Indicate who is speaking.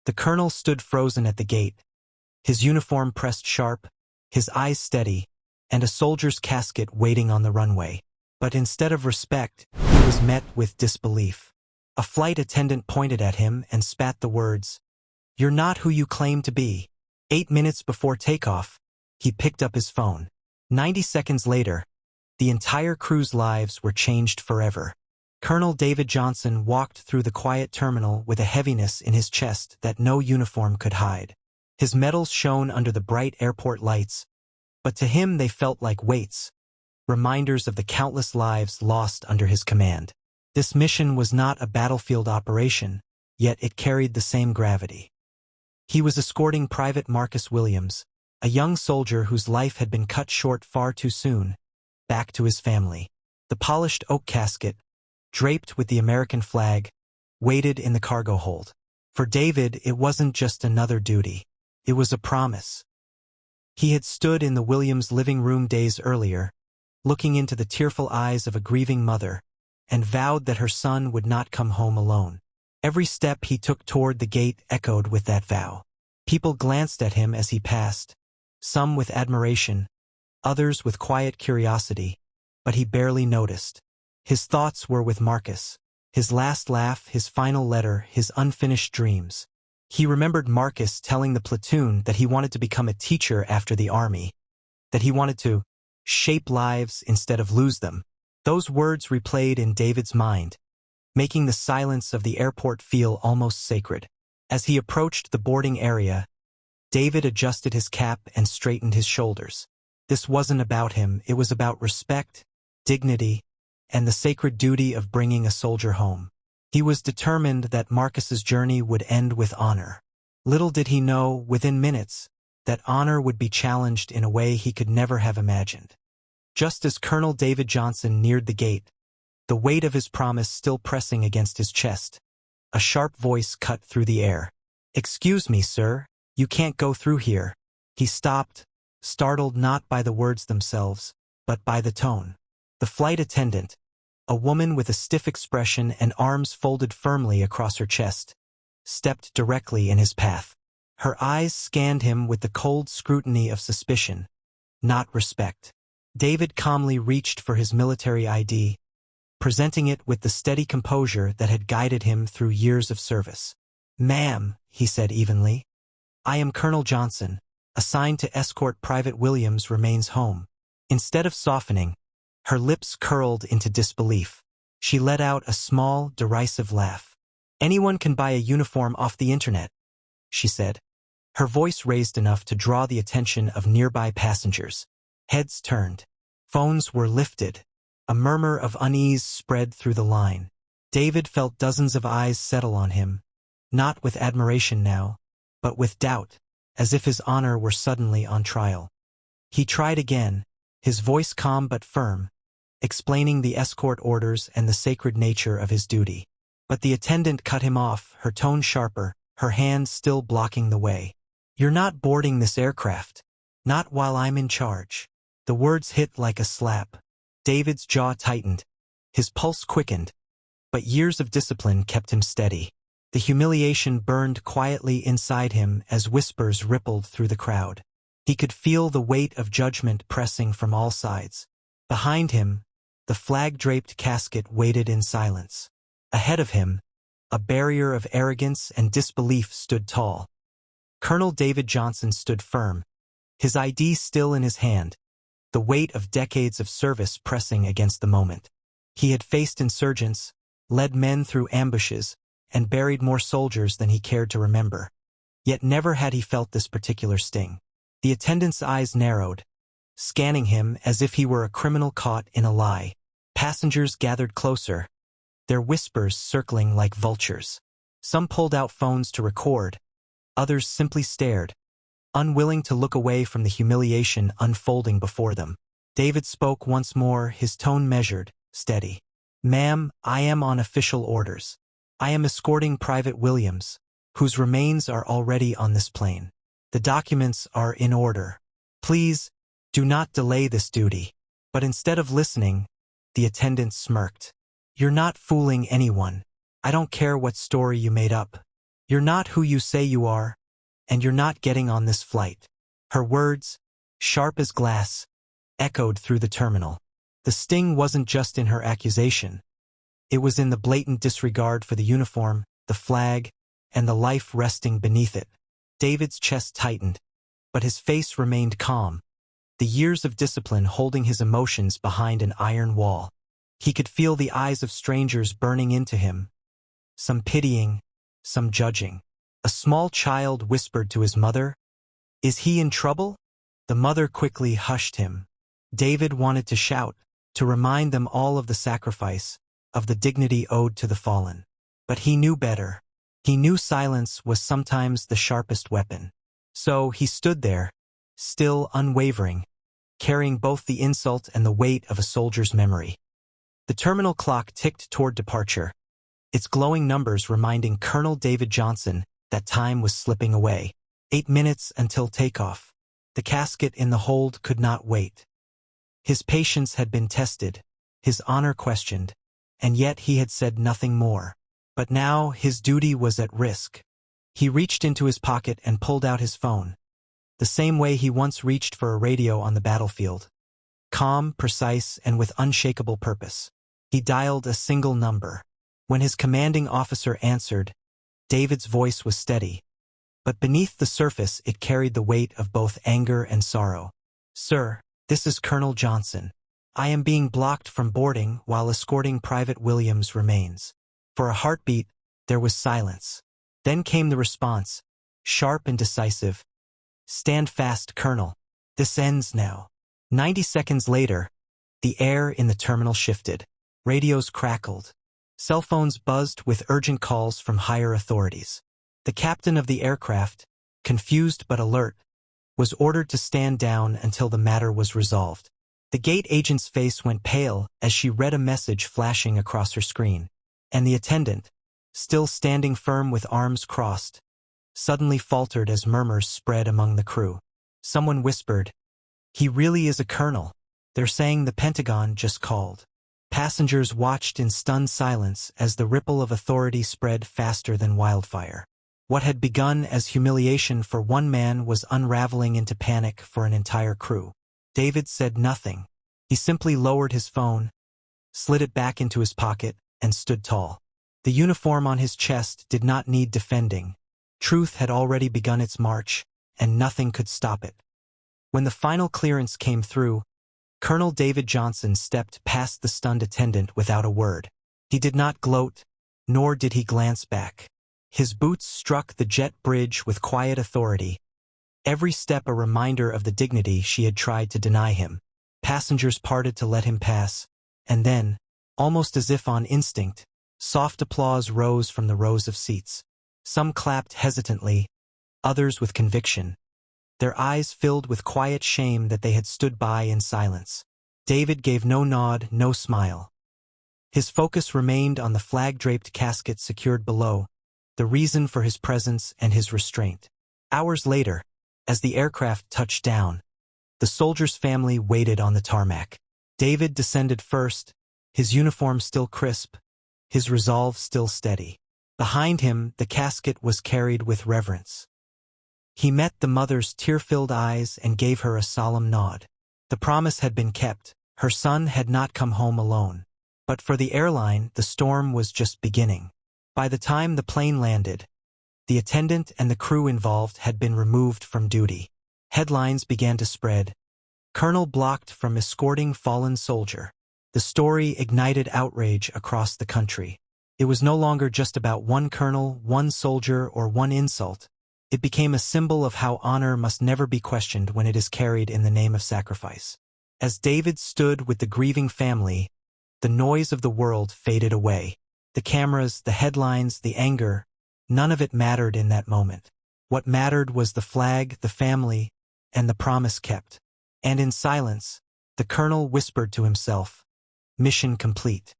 Speaker 1: The colonel stood frozen at the gate, his uniform pressed sharp, his eyes steady, and a soldier's casket waiting on the runway. But instead of respect, he was met with disbelief. A flight attendant pointed at him and spat the words, "You're not who you claim to be." 8 minutes before takeoff, he picked up his phone. 90 seconds later, the entire crew's lives were changed forever. Colonel David Johnson walked through the quiet terminal with a heaviness in his chest that no uniform could hide. His medals shone under the bright airport lights, but to him they felt like weights, reminders of the countless lives lost under his command. This mission was not a battlefield operation, yet it carried the same gravity. He was escorting Private Marcus Williams, a young soldier whose life had been cut short far too soon, back to his family. The polished oak casket, draped with the American flag, waited in the cargo hold. For David, it wasn't just another duty. It was a promise. He had stood in the Williams' living room days earlier, looking into the tearful eyes of a grieving mother, and vowed that her son would not come home alone. Every step he took toward the gate echoed with that vow. People glanced at him as he passed, some with admiration, others with quiet curiosity, but he barely noticed. His thoughts were with Marcus, his last laugh, his final letter, his unfinished dreams. He remembered Marcus telling the platoon that he wanted to become a teacher after the army, that he wanted to shape lives instead of lose them. Those words replayed in David's mind, making the silence of the airport feel almost sacred. As he approached the boarding area, David adjusted his cap and straightened his shoulders. This wasn't about him, it was about respect, dignity, and the sacred duty of bringing a soldier home. He was determined that Marcus's journey would end with honor. Little did he know, within minutes, that honor would be challenged in a way he could never have imagined. Just as Colonel David Johnson neared the gate, the weight of his promise still pressing against his chest, a sharp voice cut through the air. "Excuse me, sir, you can't go through here." He stopped, startled not by the words themselves, but by the tone. The flight attendant, a woman with a stiff expression and arms folded firmly across her chest, stepped directly in his path. Her eyes scanned him with the cold scrutiny of suspicion, not respect. David calmly reached for his military ID, presenting it with the steady composure that had guided him through years of service. "Ma'am," he said evenly, "I am Colonel Johnson, assigned to escort Private Williams remains home." Instead of softening, her lips curled into disbelief. She let out a small, derisive laugh. "Anyone can buy a uniform off the internet," she said, her voice raised enough to draw the attention of nearby passengers. Heads turned. Phones were lifted. A murmur of unease spread through the line. David felt dozens of eyes settle on him, not with admiration now, but with doubt, as if his honor were suddenly on trial. He tried again, his voice calm but firm, explaining the escort orders and the sacred nature of his duty. But the attendant cut him off, her tone sharper, her hand still blocking the way. "You're not boarding this aircraft. Not while I'm in charge." The words hit like a slap. David's jaw tightened, his pulse quickened, but years of discipline kept him steady. The humiliation burned quietly inside him as whispers rippled through the crowd. He could feel the weight of judgment pressing from all sides. Behind him, the flag-draped casket waited in silence. Ahead of him, a barrier of arrogance and disbelief stood tall. Colonel David Johnson stood firm, his ID still in his hand, the weight of decades of service pressing against the moment. He had faced insurgents, led men through ambushes, and buried more soldiers than he cared to remember. Yet never had he felt this particular sting. The attendant's eyes narrowed, scanning him as if he were a criminal caught in a lie. Passengers gathered closer, their whispers circling like vultures. Some pulled out phones to record, others simply stared, unwilling to look away from the humiliation unfolding before them. David spoke once more, his tone measured, steady. "Ma'am, I am on official orders. I am escorting Private Williams, whose remains are already on this plane. The documents are in order. Please, do not delay this duty." But instead of listening, the attendant smirked. "You're not fooling anyone. I don't care what story you made up. "You're not who you say you are, and you're not getting on this flight." Her words, sharp as glass, echoed through the terminal. The sting wasn't just in her accusation. It was in the blatant disregard for the uniform, the flag, and the life resting beneath it. David's chest tightened, but his face remained calm, the years of discipline holding his emotions behind an iron wall. He could feel the eyes of strangers burning into him, some pitying, some judging. A small child whispered to his mother, "Is he in trouble?" The mother quickly hushed him. David wanted to shout, to remind them all of the sacrifice, of the dignity owed to the fallen. But he knew better. He knew silence was sometimes the sharpest weapon. So he stood there, still unwavering, carrying both the insult and the weight of a soldier's memory. The terminal clock ticked toward departure, its glowing numbers reminding Colonel David Johnson that time was slipping away. 8 minutes until takeoff. The casket in the hold could not wait. His patience had been tested, his honor questioned, and yet he had said nothing more. But now his duty was at risk. He reached into his pocket and pulled out his phone, the same way he once reached for a radio on the battlefield. Calm, precise, and with unshakable purpose. He dialed a single number. When his commanding officer answered, David's voice was steady, but beneath the surface it carried the weight of both anger and sorrow. "Sir, this is Colonel Johnson. I am being blocked from boarding while escorting Private Williams' remains." For a heartbeat, there was silence. Then came the response, sharp and decisive. "Stand fast, Colonel. This ends now." 90 seconds later, the air in the terminal shifted. Radios crackled. Cell phones buzzed with urgent calls from higher authorities. The captain of the aircraft, confused but alert, was ordered to stand down until the matter was resolved. The gate agent's face went pale as she read a message flashing across her screen, and the attendant, still standing firm with arms crossed, suddenly faltered as murmurs spread among the crew. Someone whispered, "He really is a colonel. They're saying the Pentagon just called." Passengers watched in stunned silence as the ripple of authority spread faster than wildfire. What had begun as humiliation for one man was unraveling into panic for an entire crew. David said nothing. He simply lowered his phone, slid it back into his pocket, and stood tall. The uniform on his chest did not need defending. Truth had already begun its march, and nothing could stop it. When the final clearance came through, Colonel David Johnson stepped past the stunned attendant without a word. He did not gloat, nor did he glance back. His boots struck the jet bridge with quiet authority, every step a reminder of the dignity she had tried to deny him. Passengers parted to let him pass, and then, almost as if on instinct, soft applause rose from the rows of seats. Some clapped hesitantly, others with conviction, their eyes filled with quiet shame that they had stood by in silence. David gave no nod, no smile. His focus remained on the flag-draped casket secured below, the reason for his presence and his restraint. Hours later, as the aircraft touched down, the soldier's family waited on the tarmac. David descended first, his uniform still crisp, his resolve still steady. Behind him, the casket was carried with reverence. He met the mother's tear-filled eyes and gave her a solemn nod. The promise had been kept. Her son had not come home alone. But for the airline, the storm was just beginning. By the time the plane landed, the attendant and the crew involved had been removed from duty. Headlines began to spread. Colonel blocked from escorting fallen soldier. The story ignited outrage across the country. It was no longer just about one colonel, one soldier, or one insult. It became a symbol of how honor must never be questioned when it is carried in the name of sacrifice. As David stood with the grieving family, the noise of the world faded away. The cameras, the headlines, the anger, none of it mattered in that moment. What mattered was the flag, the family, and the promise kept. And in silence, the colonel whispered to himself, "Mission complete."